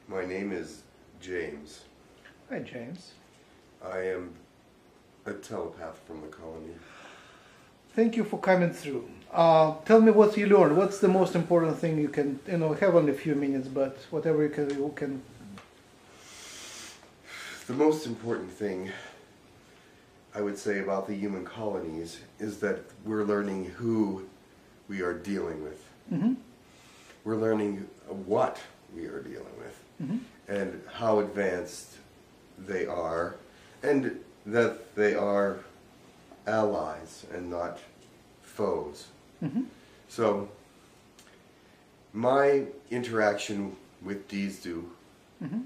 My name is James. Hi, James. I am a telepath from the colony. Thank you for coming through. Tell me what you learned. What's the most important thing you can, have only a few minutes, but whatever you can. The most important thing I would say about the human colonies is that we're learning who we are dealing with. Mm-hmm. We're learning what we are dealing with, Mm-hmm. and how advanced they are, and that they are allies and not foes. Mm-hmm. So my interaction with these Mm-hmm.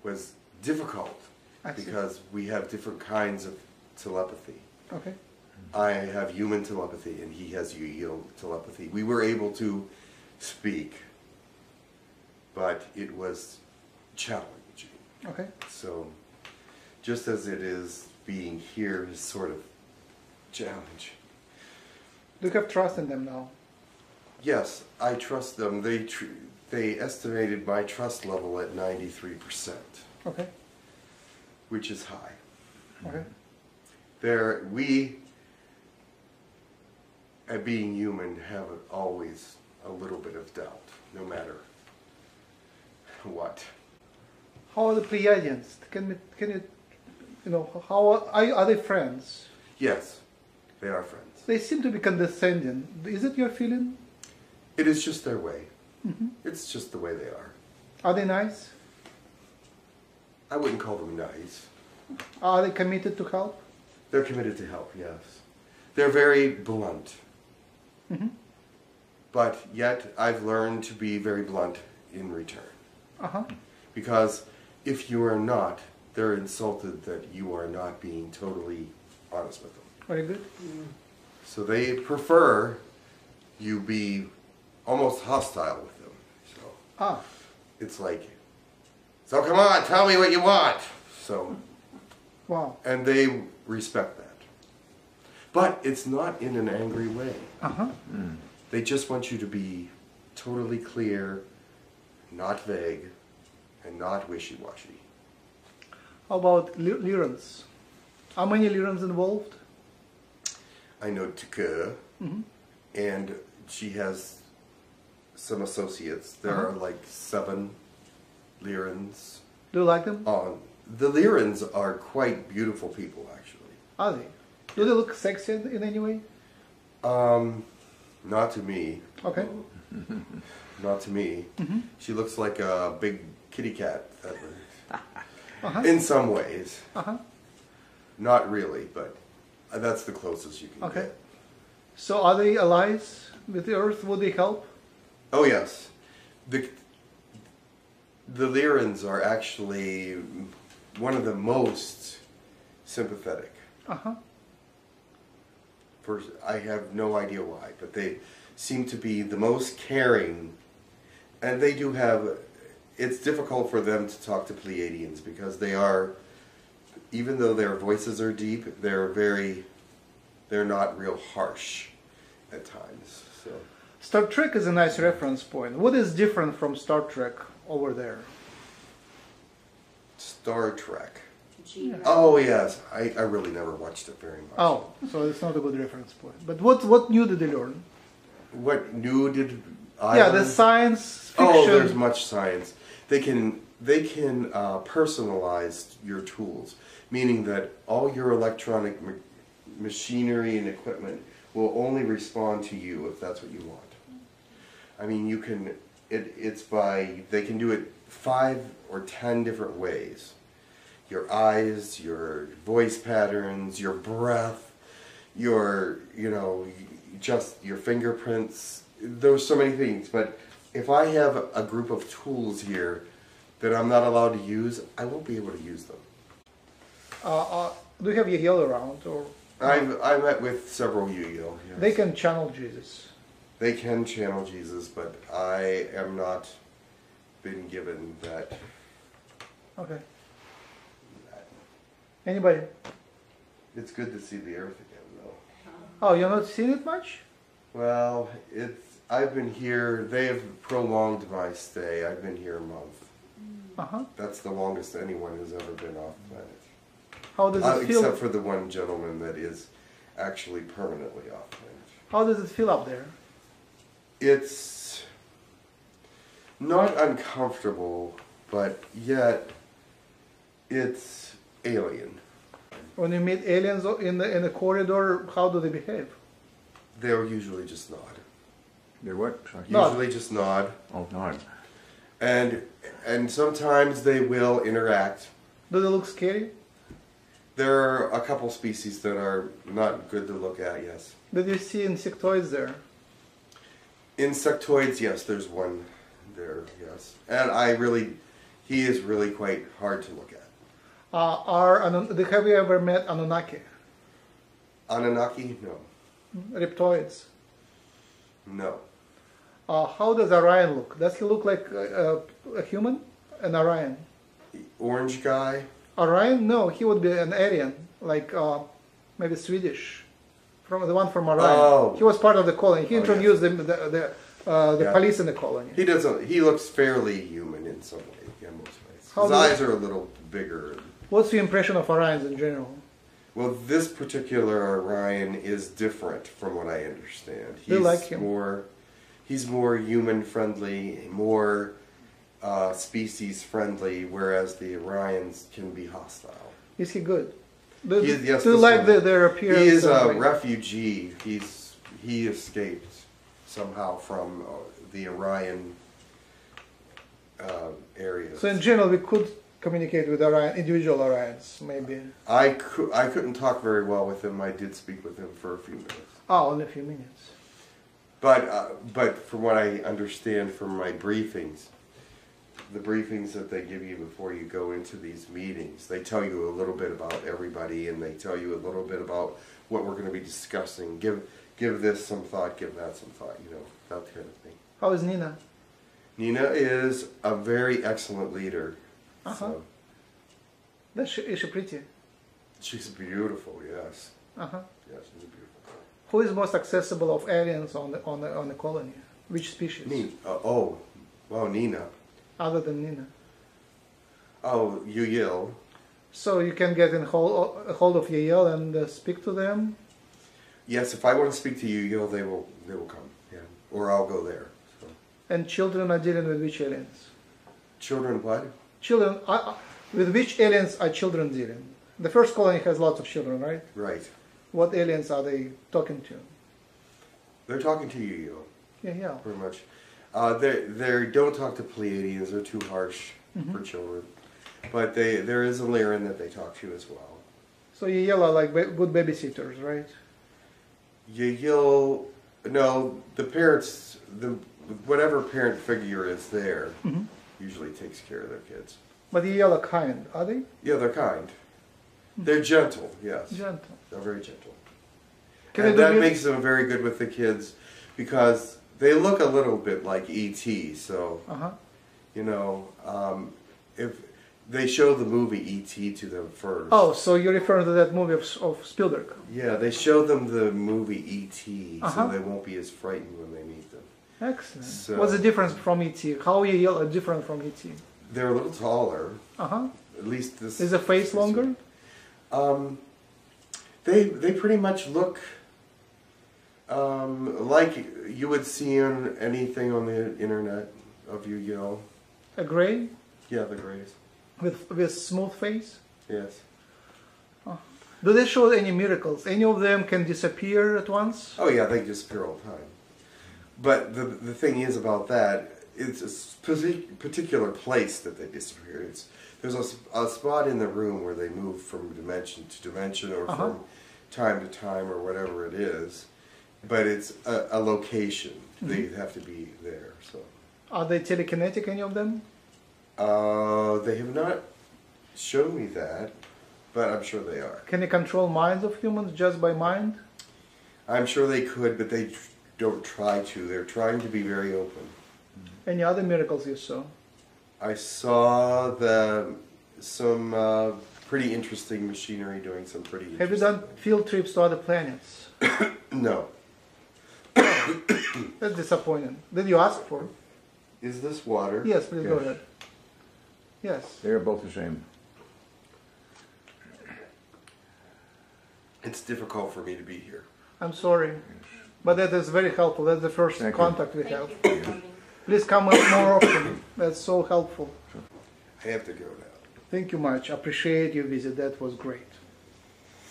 was difficult I see. because we have different kinds of telepathy. Okay. I have human telepathy and he has Yahyel telepathy. We were able to speak, but it was challenging. Okay. So just as it is, being here is sort of challenge. Do you have trust in them now? Yes, I trust them. They estimated my trust level at 93%, Okay. which is high. Okay. We, being human, have always a little bit of doubt, no matter what. How are the Pleiadians? Can you, how are they friends? Yes, they are friends. They seem to be condescending. Is it your feeling? It is just their way. Mm-hmm. It's just the way they are. Are they nice? I wouldn't call them nice. Are they committed to help? They're committed to help, yes. They're very blunt. Mm-hmm. But yet I've learned to be very blunt in return. Uh-huh. Because if you are not, they're insulted that you are not being totally honest with them. Very good. So they prefer you be almost hostile with them. So it's like, so come on, tell me what you want. So, Wow. and they respect that. But it's not in an angry way. Uh-huh. They just want you to be totally clear, not vague, and not wishy-washy. How about Lyrans? How many Lyrans involved? I know Tuka, Mm-hmm. and she has some associates. There are like 7 Lyrans. Do you like them? The Lyrans are quite beautiful people, actually. Are they? Do they look sexy in any way? Not to me. Okay. Not to me. Mm-hmm. She looks like a big kitty cat. Uh-huh. In some ways. Uh-huh. Not really, but that's the closest you can Okay. get. So are they allies with the Earth? Would they help? Oh yes. The Lyrans are actually one of the most sympathetic. Uh-huh. I have no idea why, but they seem to be the most caring, and they do have, it's difficult for them to talk to Pleiadians because they are, even though their voices are deep, they're not real harsh at times. So Star Trek is a nice reference point. What is different from Star Trek over there? Star Trek. Yeah. Oh yes, I really never watched it very much. Oh, so it's not a good reference point. But what new did they learn? What new did I Yeah, learn? the science fiction. Oh, there's much science. They can personalize your tools, meaning that all your electronic machinery and equipment will only respond to you if that's what you want. I mean, you can. They can do it 5 or 10 different ways. Your eyes, your voice patterns, your breath, just your fingerprints. There's so many things, but if I have a group of tools here that I'm not allowed to use, I won't be able to use them. Do you have Yahyel around? Or I met with several Yahyel. Yes. they can channel Jesus. They can channel Jesus, but I am not been given that. Okay. Anybody? It's good to see the earth again, though. Oh, you're not seeing it much? Well, I've been here, they have prolonged my stay. I've been here a month. Uh-huh. That's the longest anyone has ever been off planet. How does it feel? Except for the one gentleman that is actually permanently off planet. How does it feel up there? It's not uncomfortable, but yet it's alien. When you meet aliens in the corridor, how do they behave? They'll usually just nod. They're what? Sorry. Nod. Usually just nod. Oh, nod. And sometimes they will interact. Do they look scary? There are a couple species that are not good to look at, yes. Did you see insectoids there? Insectoids, yes, there's one there, yes. And he is really quite hard to look at. Have you ever met Anunnaki? Anunnaki? No. Reptoids? No. How does Orion look? Does he look like a human? An Orion? Orange guy? Orion? No, he would be an Aryan, like maybe Swedish, from the one from Orion. Oh. He was part of the colony. He Oh, introduced yes. the Yeah. police in the colony. He doesn't. He looks fairly human in some way, in most ways. How His does- eyes are a little bigger. What's your impression of Orions in general? Well, this particular Orion is different from what I understand. Do you like him? He's more human friendly, more species friendly, whereas the Orions can be hostile. Is he good? Yes, do you this like one- their appearance? He is a like- refugee. He escaped somehow from the Orion area. So in general, we could communicate with Orion, individual Orions, maybe. I couldn't talk very well with him. I did speak with him for a few minutes. Oh, only a few minutes. But from what I understand from my briefings, the briefings that they give you before you go into these meetings, they tell you a little bit about everybody, and they tell you a little bit about what we're going to be discussing. Give this some thought, give that some thought, that kind of thing. How is Nina? Nina is a very excellent leader. So Is she pretty? she's beautiful, yes. Uh-huh. Yes, she's beautiful. Who is most accessible of aliens on the colony? Which species? Nina. Other than Nina. Oh, Yahyel. So you can get in hold of Yahyel and speak to them? Yes, if I want to speak to Yahyel, they will come. Yeah, or I'll go there. So. And children are dealing with which aliens? Children, what? Children, with which aliens are children dealing? The first colony has lots of children, right? Right. What aliens are they talking to? They're talking to Yahyel, Yeah. pretty much. They don't talk to Pleiadians. They're too harsh for children. But there is a Lyran that they talk to as well. So Yahyel are like good babysitters, right? Yahyel, no, the parents, whatever parent figure is there, usually takes care of their kids. But Yahyel are kind, are they? Yeah, they're kind. They're gentle, yes. Gentle. They're very gentle. Can And they do that mu- makes them very good with the kids because they look a little bit like E.T., so, Uh-huh. if they show the movie E.T. to them first. Oh, so you're referring to that movie of Spielberg? Yeah, they show them the movie E.T., Uh-huh. so they won't be as frightened when they meet them. Excellent. So- What's the difference from E.T.? How Yahyel are different from E.T.? They're a little taller. Uh-huh. At least this... Is the face longer? They pretty much look like you would see on anything on the internet of Yahyel. A gray Yeah, the grays. with smooth face? Yes. Do they show any miracles? Any of them can disappear at once? Oh yeah, they disappear all the time. But the thing is about that, it's a particular place that they disappear. There's a spot in the room where they move from dimension to dimension or from time to time or whatever it is. But it's a location. They have to be there. So Are they telekinetic, any of them? they have not shown me that, but I'm sure they are. Can they control minds of humans just by mind? I'm sure they could, but they don't try to. They're trying to be very open. Any other miracles you saw? I saw some pretty interesting machinery doing some pretty interesting Have you done field trips to other planets? No. That's disappointing. Did you ask for? Is this water? Yes, please go ahead. Yes. They are both the same. It's difficult for me to be here. I'm sorry. But that is very helpful. That's the first Thank you. contact we have. Thank you for coming. Please come more often. That's so helpful. I have to go now. Thank you much. Appreciate your visit. That was great.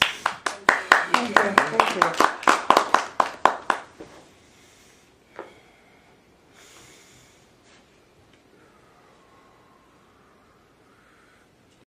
Thank you. Thank you.